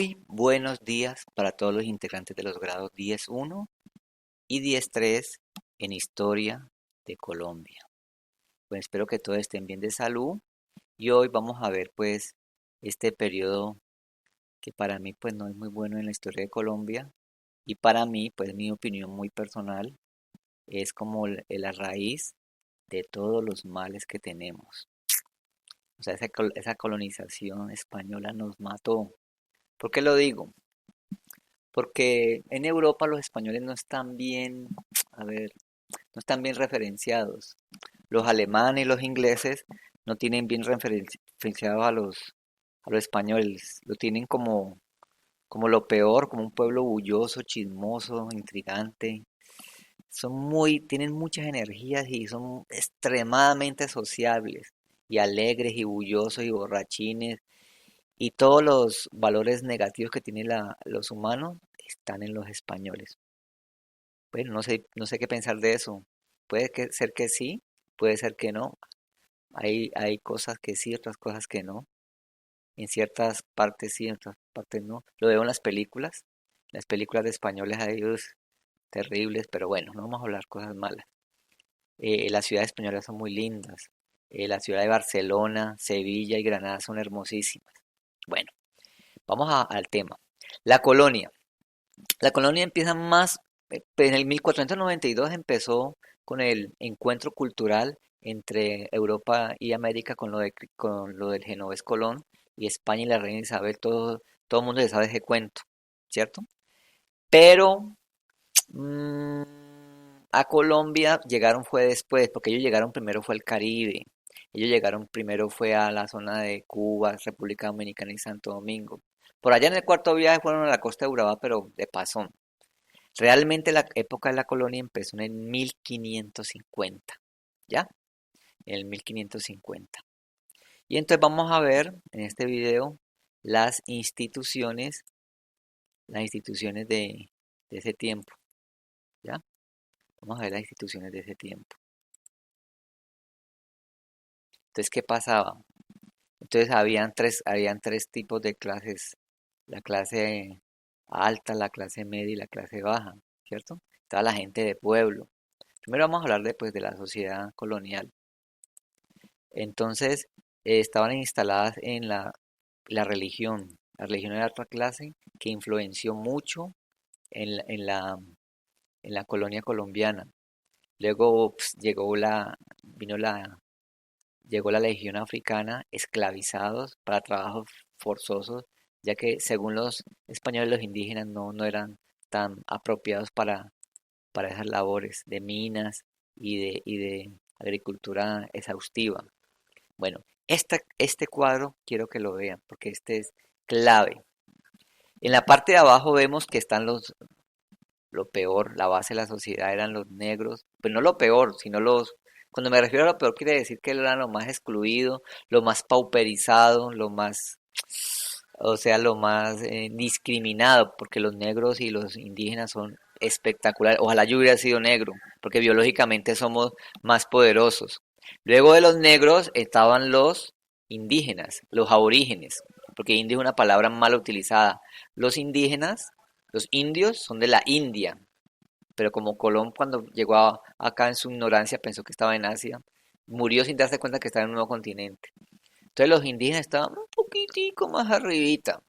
Muy buenos días para todos los integrantes de los grados 10.1 y 10.3 en Historia de Colombia. Pues espero que todos estén bien de salud y hoy vamos a ver pues este periodo que para mí pues no es muy bueno en la historia de Colombia y para mí pues mi opinión muy personal es como la raíz de todos los males que tenemos. O sea, esa colonización española nos mató. ¿Por qué lo digo? Porque en Europa los españoles no están bien, a ver, no están bien referenciados. Los alemanes y los ingleses no tienen bien referenciados a los españoles. Lo tienen como lo peor, como un pueblo bulloso, chismoso, intrigante. Tienen muchas energías y son extremadamente sociables y alegres y bullosos y borrachines. Y todos los valores negativos que tienen los humanos están en los españoles. Bueno, no sé qué pensar de eso. Ser que sí, puede ser que no. Hay cosas que sí, otras cosas que no. En ciertas partes sí, en otras partes no. Lo veo en las películas. Las películas de españoles hay ellos terribles, pero bueno, no vamos a hablar cosas malas. Las ciudades españolas son muy lindas. La ciudad de Barcelona, Sevilla y Granada son hermosísimas. Bueno, al tema. La colonia. La colonia empieza en el 1492 empezó con el encuentro cultural entre Europa y América con lo del Genovés Colón y España y la reina Isabel, todo el mundo ya sabe ese cuento, ¿cierto? Pero mm, a Colombia llegaron fue después, porque ellos llegaron primero fue al Caribe, ellos llegaron primero fue a la zona de Cuba, República Dominicana y Santo Domingo. Por allá en el cuarto viaje fueron a la costa de Urabá, pero de pasón. Realmente la época de la colonia empezó en el 1550, ¿ya? En el 1550. Y entonces vamos a ver en este video las instituciones de ese tiempo, ¿ya? Vamos a ver las instituciones de ese tiempo. Entonces, ¿qué pasaba? Entonces habían tres tipos de clases, la clase alta, la clase media y la clase baja, ¿cierto? Estaba la gente de pueblo. Primero vamos a hablar de la sociedad colonial. Entonces, estaban instaladas en la religión. La religión era otra clase que influenció mucho en la, en la, en la colonia colombiana. Luego pues, llegó la legión africana, esclavizados para trabajos forzosos, ya que según los españoles los indígenas no eran tan apropiados para esas labores de minas y de agricultura exhaustiva. Bueno, este cuadro quiero que lo vean porque este es clave. En la parte de abajo vemos que están lo peor, la base de la sociedad eran los negros, pues no lo peor, cuando me refiero a lo peor quiere decir que eran lo más excluido, lo más pauperizado, o sea, lo más discriminado, porque los negros y los indígenas son espectaculares. Ojalá yo hubiera sido negro, porque biológicamente somos más poderosos. Luego de los negros estaban los indígenas, los aborígenes, porque indio es una palabra mal utilizada. Los indígenas, los indios son de la India, pero como Colón cuando llegó acá en su ignorancia pensó que estaba en Asia, murió sin darse cuenta que estaba en un nuevo continente. Entonces los indígenas estaban un poquitico más arribita.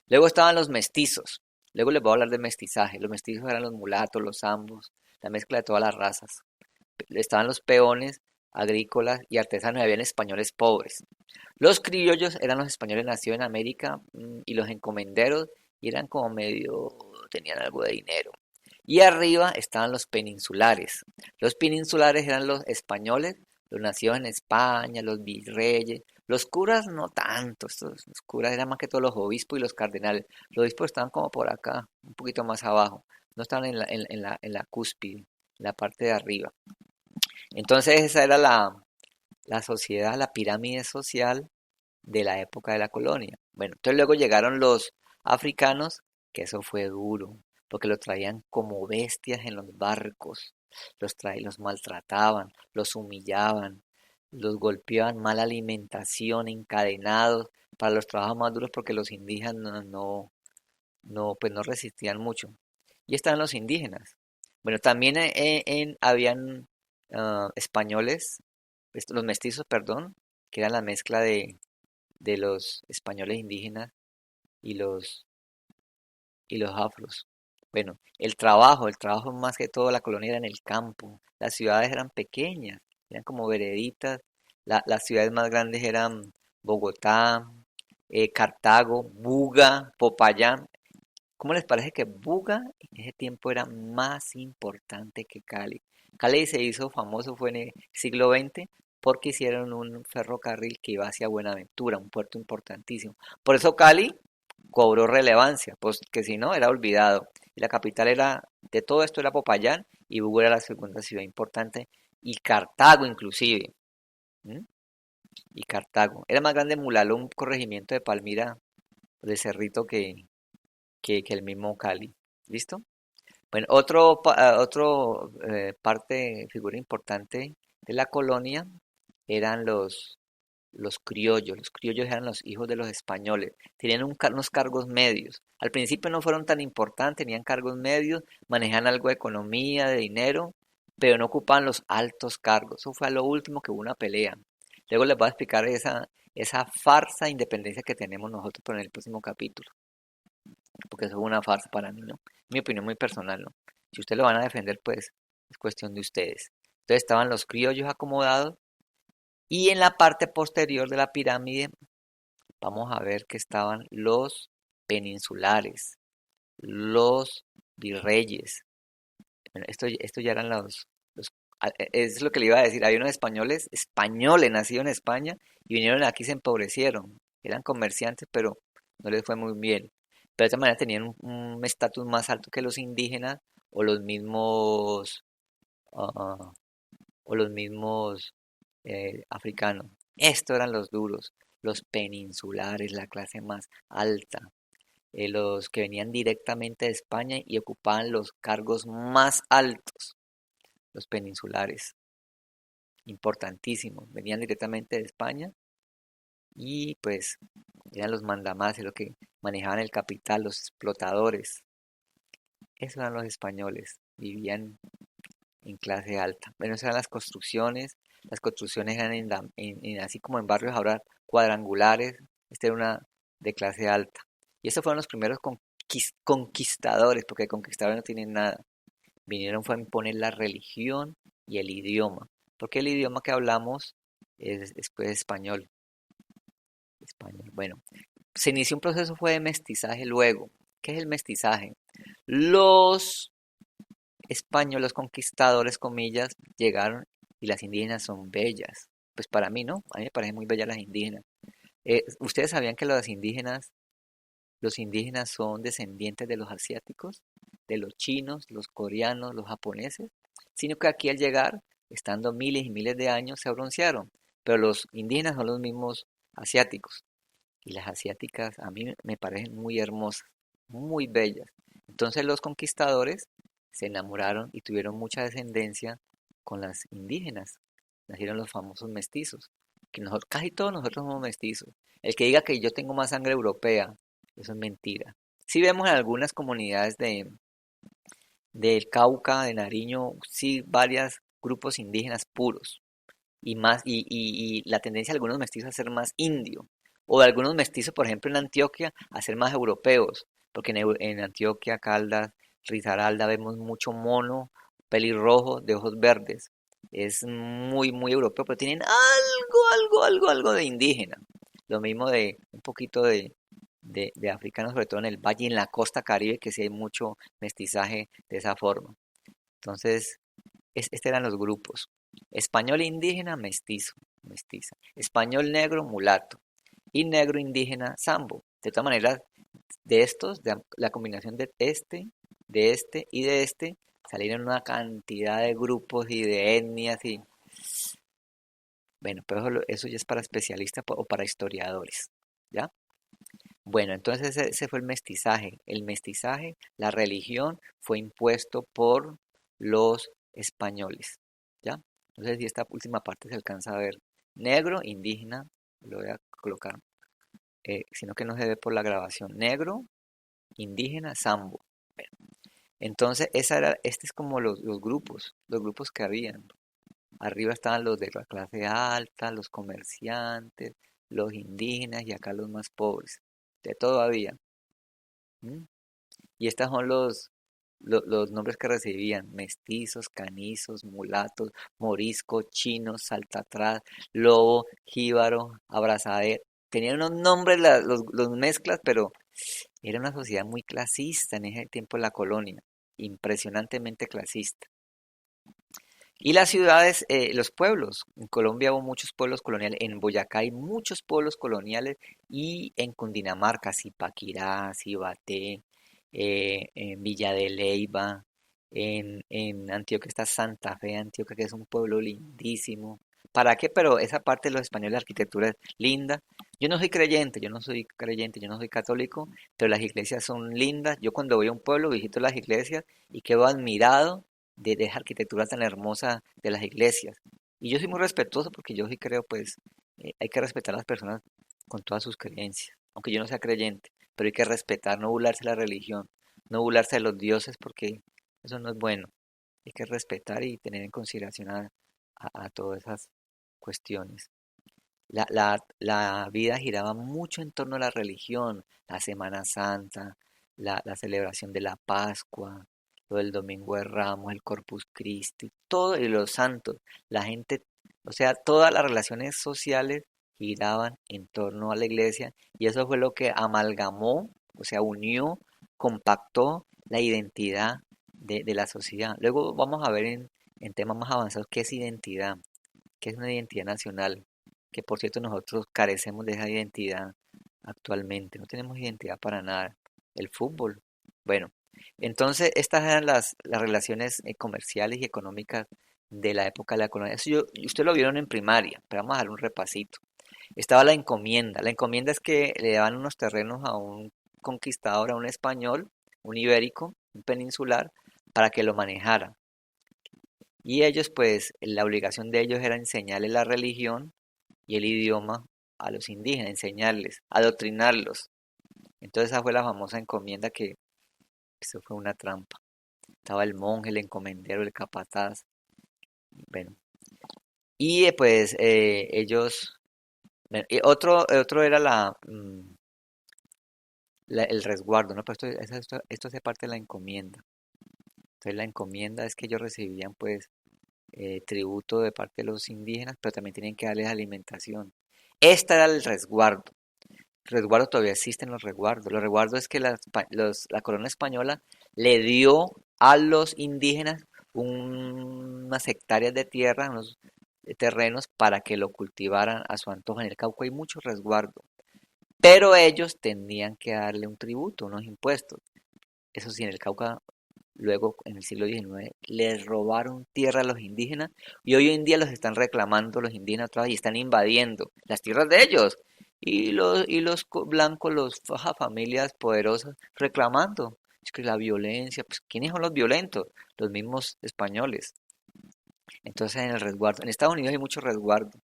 Luego estaban los mestizos. Luego les voy a hablar de mestizaje. Los mestizos eran los mulatos, los zambos, la mezcla de todas las razas. Estaban los peones, agrícolas y artesanos, y habían españoles pobres. Los criollos eran los españoles nacidos en América y los encomenderos y eran como medio, tenían algo de dinero. Y arriba estaban los peninsulares. Los peninsulares eran los españoles, los nacidos en España, los virreyes. Los curas no tanto, los curas eran más que todos los obispos y los cardenales. Los obispos estaban como por acá, un poquito más abajo. No estaban en la cúspide, en la parte de arriba. Entonces esa era la sociedad, la pirámide social de la época de la colonia. Bueno, entonces luego llegaron los africanos, que eso fue duro, porque los traían como bestias en los barcos, los maltrataban, los humillaban, los golpeaban, mala alimentación, encadenados para los trabajos más duros porque los indígenas no no, pues no resistían mucho. Y estaban los indígenas. Bueno, también habían españoles, los mestizos, perdón, que eran la mezcla de los españoles indígenas y los afros. Bueno, el trabajo más que todo, la colonia era en el campo. Las ciudades eran pequeñas, eran como vereditas. Las ciudades más grandes eran Bogotá, Cartago, Buga, Popayán. ¿Cómo les parece que Buga en ese tiempo era más importante que Cali? Cali se hizo famoso fue en el siglo XX porque hicieron un ferrocarril que iba hacia Buenaventura, un puerto importantísimo. Por eso Cali cobró relevancia, pues que si no era olvidado. Y la capital era, de todo esto era Popayán y Buga era la segunda ciudad importante y Cartago inclusive. ¿M? Y Cartago. Era más grande Mulaló, un corregimiento de Palmira, de Cerrito que el mismo Cali. ¿Listo? Bueno, figura importante de la colonia eran los criollos. Los criollos eran los hijos de los españoles. Tenían unos cargos medios. Al principio no fueron tan importantes, tenían cargos medios, manejaban algo de economía, de dinero, pero no ocupaban los altos cargos. Eso fue a lo último que hubo una pelea. Luego les voy a explicar esa farsa de independencia que tenemos nosotros, pero en el próximo capítulo, porque eso es una farsa para mí, ¿no? Mi opinión muy personal, ¿no? Si ustedes lo van a defender, pues es cuestión de ustedes. Entonces estaban los criollos acomodados y en la parte posterior de la pirámide vamos a ver que estaban los peninsulares, los virreyes. Bueno, esto ya eran es lo que le iba a decir, había unos españoles nacidos en España y vinieron aquí y se empobrecieron. Eran comerciantes, pero no les fue muy bien. Pero de esta manera tenían un estatus más alto que los indígenas o los mismos, ah, africanos. Estos eran los duros, los peninsulares, la clase más alta, los que venían directamente de España y ocupaban los cargos más altos, los peninsulares, importantísimos, venían directamente de España y pues eran los mandamases, los que manejaban el capital, los explotadores. Esos eran los españoles, vivían en clase alta. Bueno, esas eran las construcciones eran así como en barrios ahora cuadrangulares, esta era una de clase alta. Y estos fueron los primeros conquistadores, porque conquistadores no tienen nada. Vinieron fue a imponer la religión y el idioma, porque el idioma que hablamos es pues español. Español. Bueno, se inició un proceso fue de mestizaje luego. ¿Qué es el mestizaje? Los españoles, los conquistadores, comillas, llegaron y las indígenas son bellas. Pues para mí, ¿no? A mí me parecen muy bellas las indígenas. ¿Ustedes sabían que los indígenas son descendientes de los asiáticos, de los chinos, los coreanos, los japoneses? Sino que aquí al llegar, estando miles y miles de años, se broncearon. Pero los indígenas son los mismos asiáticos. Y las asiáticas a mí me parecen muy hermosas, muy bellas. Entonces los conquistadores se enamoraron y tuvieron mucha descendencia con las indígenas. Nacieron los famosos mestizos, que nosotros, casi todos nosotros somos mestizos. El que diga que yo tengo más sangre europea, eso es mentira. Sí vemos en algunas comunidades del Cauca, de Nariño, sí varios grupos indígenas puros, y la tendencia de algunos mestizos a ser más indio, o de algunos mestizos, por ejemplo, en Antioquia, a ser más europeos, porque en Antioquia, Caldas, Risaralda, vemos mucho mono, pelirrojo, de ojos verdes. Es muy, muy europeo, pero tienen algo de indígena. Lo mismo de un poquito de africanos, sobre todo en el valle y en la costa Caribe, que sí hay mucho mestizaje de esa forma. Entonces, estos eran los grupos. Español indígena, mestizo, mestiza. Español negro, mulato. Y negro indígena, sambo. De todas maneras, de estos, de la combinación de este y de este, salieron una cantidad de grupos y de etnias y... Bueno, pero eso ya es para especialistas o para historiadores, ¿ya? Bueno, entonces ese fue el mestizaje. El mestizaje, la religión, fue impuesto por los españoles, ¿ya? No sé si esta última parte se alcanza a ver. Negro, indígena, lo voy a colocar, sino que no se ve por la grabación. Negro, indígena, sambo. Bueno, entonces, este es como los grupos que habían. Arriba estaban los de la clase alta, los comerciantes, los indígenas y acá los más pobres. De todo había. ¿M? Y estos son los nombres que recibían: mestizos, canizos, mulatos, moriscos, chinos, saltatras, lobo, jíbaro, abrazadero. Tenían unos nombres los mezclas, pero era una sociedad muy clasista en ese tiempo en la colonia, impresionantemente clasista. Y las ciudades, los pueblos. En Colombia hubo muchos pueblos coloniales. En Boyacá hay muchos pueblos coloniales y en Cundinamarca, Zipaquirá, Cibaté, en Villa de Leyva, en Antioquia está Santa Fe, Antioquia, que es un pueblo lindísimo. ¿Para qué? Pero esa parte de los españoles, la arquitectura es linda. Yo no soy católico, pero las iglesias son lindas. Yo cuando voy a un pueblo visito las iglesias y quedo admirado de esa arquitectura tan hermosa de las iglesias. Y yo soy muy respetuoso porque yo sí creo, pues, hay que respetar a las personas con todas sus creencias, aunque yo no sea creyente, pero hay que respetar, no burlarse de la religión, no burlarse de los dioses porque eso no es bueno. Hay que respetar y tener en consideración a todas esas cuestiones. La vida giraba mucho en torno a la religión, la Semana Santa, la celebración de la Pascua, lo del Domingo de Ramos, el Corpus Christi, todo y los santos. La gente, o sea, todas las relaciones sociales giraban en torno a la iglesia y eso fue lo que amalgamó, o sea, unió, compactó la identidad de la sociedad. Luego vamos a ver en temas más avanzados qué es identidad, qué es una identidad nacional, que por cierto nosotros carecemos de esa identidad actualmente, no tenemos identidad para nada. El fútbol, bueno, entonces estas eran las relaciones comerciales y económicas de la época de la colonia. Usted lo vieron en primaria, pero vamos a dar un repasito. Estaba la encomienda. La encomienda es que le daban unos terrenos a un conquistador, a un español, un ibérico, un peninsular, para que lo manejara. Y ellos, pues, la obligación de ellos era enseñarles la religión y el idioma a los indígenas, enseñarles, adoctrinarlos. Entonces esa fue la famosa encomienda que eso fue una trampa. Estaba el monje, el encomendero, el capataz, bueno. Y pues ellos, bueno, y otro era el resguardo, ¿no? Pero esto hace parte de la encomienda. Entonces la encomienda es que ellos recibían pues tributo de parte de los indígenas, pero también tenían que darles alimentación. Este era el resguardo. Resguardo todavía existen los resguardos. Los resguardos es que la corona española le dio a los indígenas unas hectáreas de tierra, unos terrenos para que lo cultivaran a su antojo. En el Cauca hay mucho resguardo, pero ellos tenían que darle un tributo, unos impuestos. Eso sí, en el Cauca, luego en el siglo XIX, les robaron tierra a los indígenas y hoy en día los están reclamando los indígenas otra vez y están invadiendo las tierras de ellos. Y los blancos, familias poderosas, reclamando. Es que la violencia, pues ¿quiénes son los violentos? Los mismos españoles. Entonces en el resguardo, en Estados Unidos hay mucho resguardo.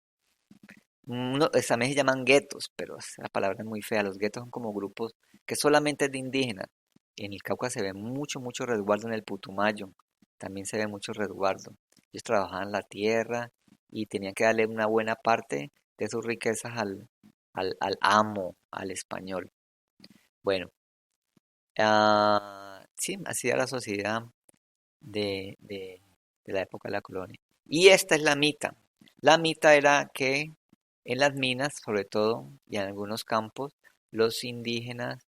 También se llaman guetos, pero la palabra es muy fea. Los guetos son como grupos que solamente es de indígenas. En el Cauca se ve mucho, mucho resguardo en el Putumayo. También se ve mucho resguardo. Ellos trabajaban la tierra y tenían que darle una buena parte de sus riquezas al amo, al español. Bueno, sí, así era la sociedad de la época de la colonia. Y esta es la mita. La mita era que en las minas, sobre todo, y en algunos campos, los indígenas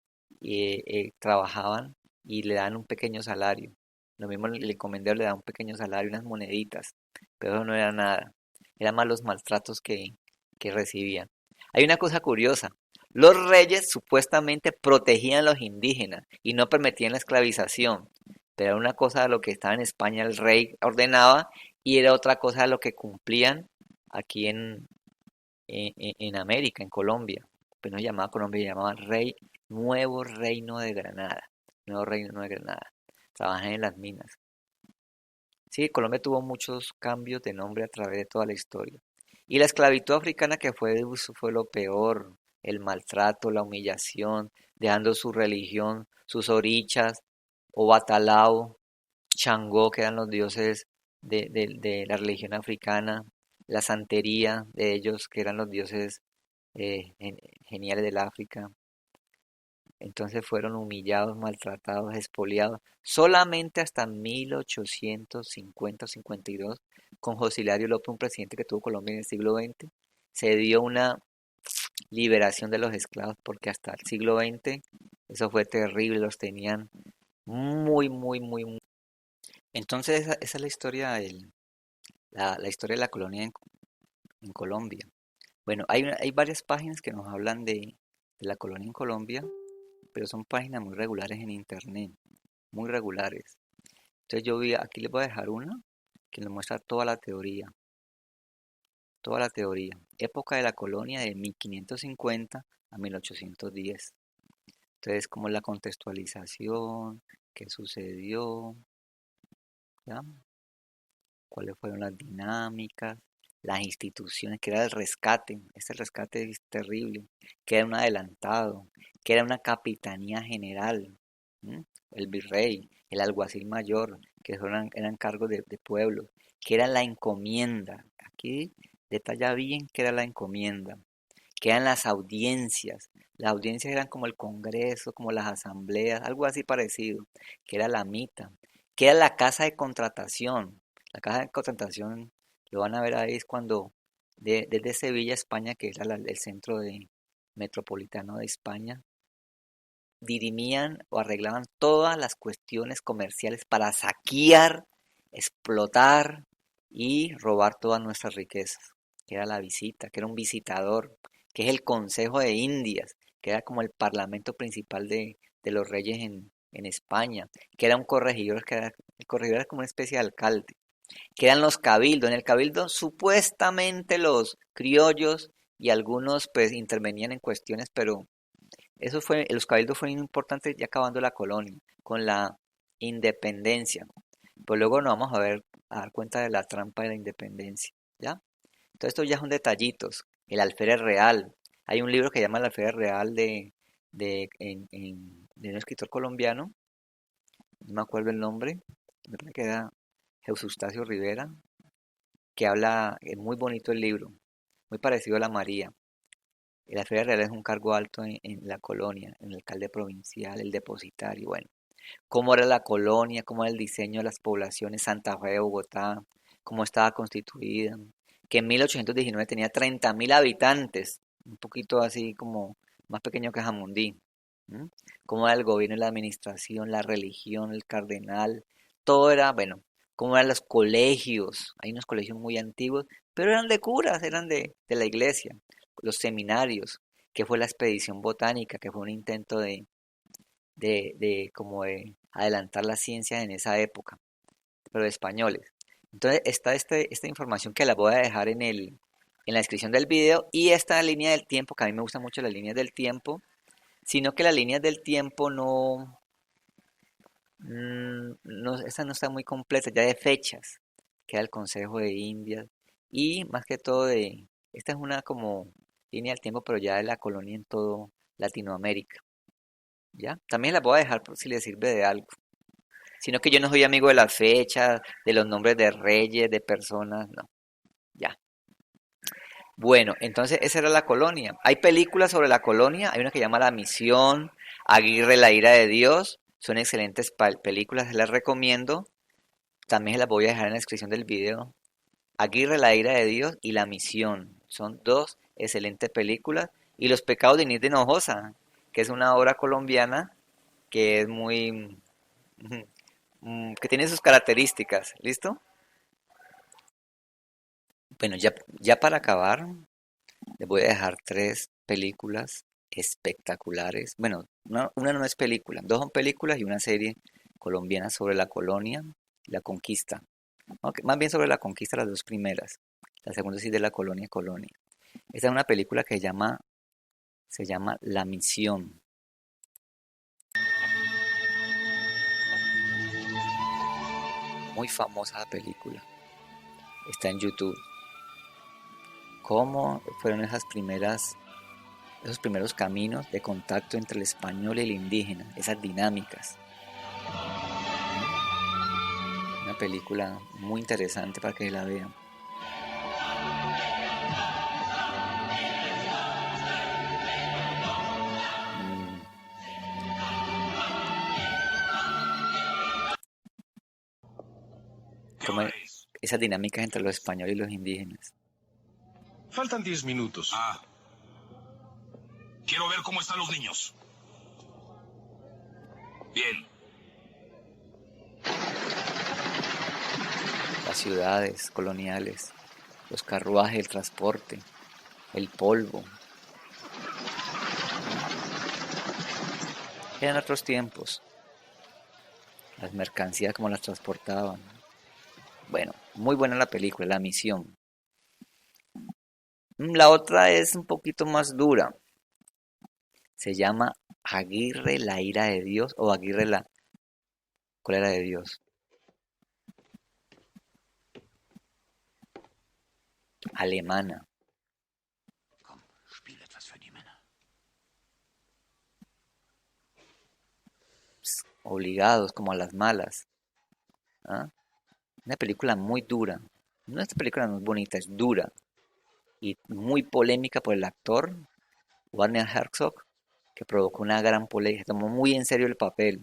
trabajaban y le dan un pequeño salario. Lo mismo el encomendero le da un pequeño salario, unas moneditas, pero eso no era nada. Eran más los maltratos que recibían. Hay una cosa curiosa. Los reyes supuestamente protegían a los indígenas y no permitían la esclavización. Pero era una cosa de lo que estaba en España el rey ordenaba y era otra cosa de lo que cumplían aquí en América, en Colombia. Pues no se llamaba Colombia, se llamaba Nuevo Reino de Granada. Nuevo Reino de Granada. Trabajan en las minas. Sí, Colombia tuvo muchos cambios de nombre a través de toda la historia. Y la esclavitud africana que fue lo peor. el maltrato, la humillación, dejando su religión, sus orichas, Obatalao, Changó, que eran los dioses de la religión africana, la santería de ellos, que eran los dioses geniales del África. Entonces fueron humillados, maltratados, expoliados, solamente hasta 1850 o 52, con José Hilario López, un presidente que tuvo Colombia en el siglo XX, se dio una liberación de los esclavos, porque hasta el siglo XX eso fue terrible, los tenían muy, muy, muy, muy. Entonces esa es la historia, la historia de la colonia en Colombia. Bueno, hay varias páginas que nos hablan de la colonia en Colombia, pero son páginas muy regulares en internet, muy regulares. Entonces yo vi, aquí les voy a dejar una que nos muestra toda la teoría, toda la teoría. Época de la colonia de 1550 a 1810. Entonces, como la contextualización, qué sucedió, ¿ya? Cuáles fueron las dinámicas, las instituciones, que era el rescate. Este rescate es terrible, que era un adelantado, que era una capitanía general, ¿m? El virrey, el alguacil mayor, que eran cargos de pueblos, que era la encomienda. Aquí detalla bien qué era la encomienda, que eran las audiencias. Las audiencias eran como el Congreso, como las asambleas, algo así parecido, que era la mita, que era la casa de contratación. La casa de contratación, lo van a ver ahí, es cuando desde Sevilla, España, que era el centro metropolitano de España, dirimían o arreglaban todas las cuestiones comerciales para saquear, explotar y robar todas nuestras riquezas, que era la visita, que era un visitador, que es el Consejo de Indias, que era como el parlamento principal de los reyes en España, que era un corregidor, el corregidor era como una especie de alcalde, que eran los cabildos. En el cabildo supuestamente los criollos y algunos pues intervenían en cuestiones, pero los cabildos fueron importantes ya acabando la colonia, con la independencia. Pues luego nos vamos a dar cuenta de la trampa de la independencia, ¿ya? Todo esto ya son detallitos. El alférez real. Hay un libro que se llama El alférez real de un escritor colombiano, no me acuerdo el nombre, me parece que era Eustacio Rivera, que habla, es muy bonito el libro, muy parecido a la María. El alférez real es un cargo alto en la colonia, en el alcalde provincial, el depositario, bueno. Cómo era la colonia, cómo era el diseño de las poblaciones, Santa Fe de Bogotá, cómo estaba constituida, que en 1819 tenía 30.000 habitantes, un poquito así como más pequeño que Jamundí. ¿M? Cómo era el gobierno y la administración, la religión, el cardenal, todo era, bueno, cómo eran los colegios, hay unos colegios muy antiguos, pero eran de curas, eran de la iglesia, los seminarios, que fue la expedición botánica, que fue un intento de como de adelantar la ciencia en esa época, pero de españoles. Entonces está esta información que la voy a dejar en la descripción del video, y esta línea del tiempo, que a mí me gustan mucho las líneas del tiempo, sino que las líneas del tiempo esta no está muy completa, ya de fechas, queda el Consejo de Indias, y más que todo esta es una como línea del tiempo, pero ya de la colonia en todo Latinoamérica. ¿Ya? También la voy a dejar por si le sirve de algo. Sino que yo no soy amigo de las fechas, de los nombres de reyes, de personas, no. Ya. Bueno, entonces esa era la colonia. Hay películas sobre la colonia, hay una que llama La Misión, Aguirre, la ira de Dios. Son excelentes películas, se las recomiendo. También se las voy a dejar en la descripción del video. Aguirre, la ira de Dios y La Misión. Son dos excelentes películas. Y Los pecados de Inés de Hinojosa, que es una obra colombiana que es muy que tiene sus características. ¿Listo? Bueno, ya para acabar, les voy a dejar tres películas espectaculares. Bueno, una no es película, dos son películas y una serie colombiana sobre la colonia y la conquista. Aunque más bien sobre la conquista, las dos primeras. La segunda sí de la colonia colonia. Esta es una película que se llama La Misión. Muy famosa la película. Está en YouTube. ¿Cómo fueron esas primeras esos primeros caminos de contacto entre el español y el indígena, esas dinámicas. Una película muy interesante para que la vean. Mm, ¿Qué Como hora es? esas dinámicas entre los españoles y los indígenas. Faltan 10 minutos. Quiero ver cómo están los niños. Bien. Las ciudades coloniales, los carruajes, el transporte, el polvo. Eran otros tiempos. Las mercancías como las transportaban. Bueno, muy buena la película, La Misión. La otra es un poquito más dura. Se llama Aguirre la ira de Dios o Aguirre la cólera de Dios. Alemana. Komm, spiel etwas für die Männer. Obligados como a las malas. ¿Ah? Una película muy dura. No, esta película no es bonita, es dura. Y muy polémica por el actor Werner Herzog, que provocó una gran polémica. Se tomó muy en serio el papel.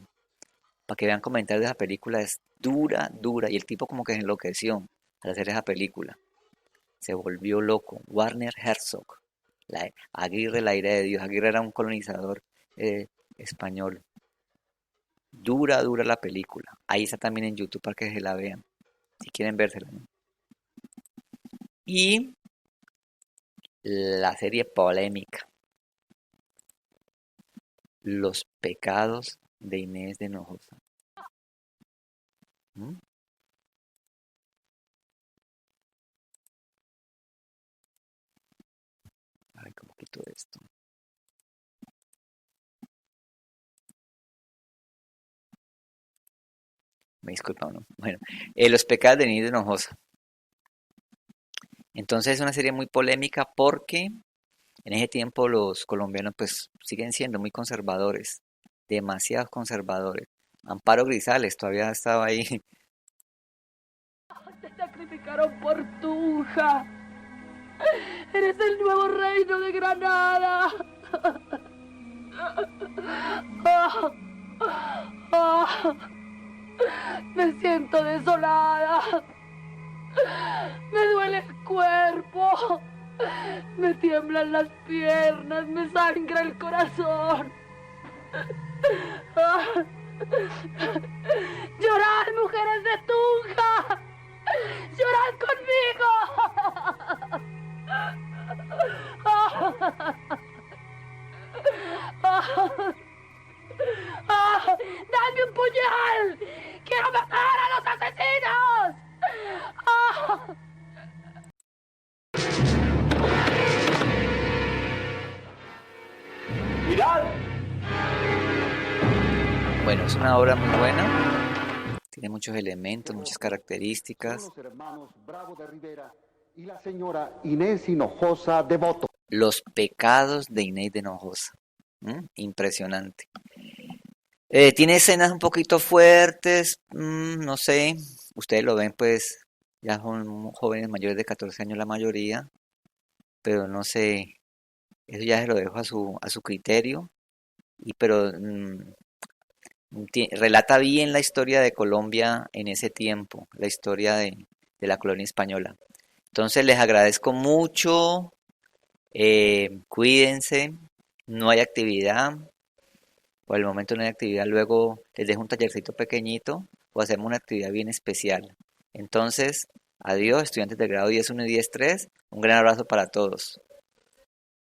Para que vean comentarios de esa película, es dura, dura. Y el tipo como que se enloqueció al hacer esa película. Se volvió loco. Werner Herzog, Aguirre, la ira de Dios. Aguirre era un colonizador español. Dura, dura la película. Ahí está también en YouTube para que se la vean, si quieren vérsela, ¿no? Y la serie polémica, Los pecados de Inés de Hinojosa. ¿Mm? A ver cómo quito esto. Me disculpa, ¿no? Bueno, Los pecados de Inés de Hinojosa. Entonces es una serie muy polémica porque en ese tiempo los colombianos pues siguen siendo muy conservadores, demasiados conservadores. Amparo Grisales todavía estaba ahí. Te sacrificaron por Tunja. Eres el nuevo reino de Granada. Me siento desolada. Me duele el cuerpo. Me tiemblan las piernas. Me sangra el corazón. Llorad, mujeres de Tunja. Llorad conmigo. ¡Dame un puñal! ¡Quiero matar a los asesinos! ¡Mirad! Bueno, es una obra muy buena. Tiene muchos elementos, muchas características. Son los hermanos Bravo de Rivera y la señora Inés Hinojosa de Boto. Los pecados de Inés de Hinojosa. Impresionante. Tiene escenas un poquito fuertes, no sé. Ustedes lo ven, pues ya son jóvenes mayores de 14 años la mayoría. Pero no sé, eso ya se lo dejo a su criterio. Pero relata bien la historia de Colombia en ese tiempo, la historia de la colonia española. Entonces les agradezco mucho, cuídense, no hay actividad, por el momento no hay actividad, luego les dejo un tallercito pequeñito o hacemos una actividad bien especial. Entonces, adiós, estudiantes del grado 10.1 y 10.3, un gran abrazo para todos.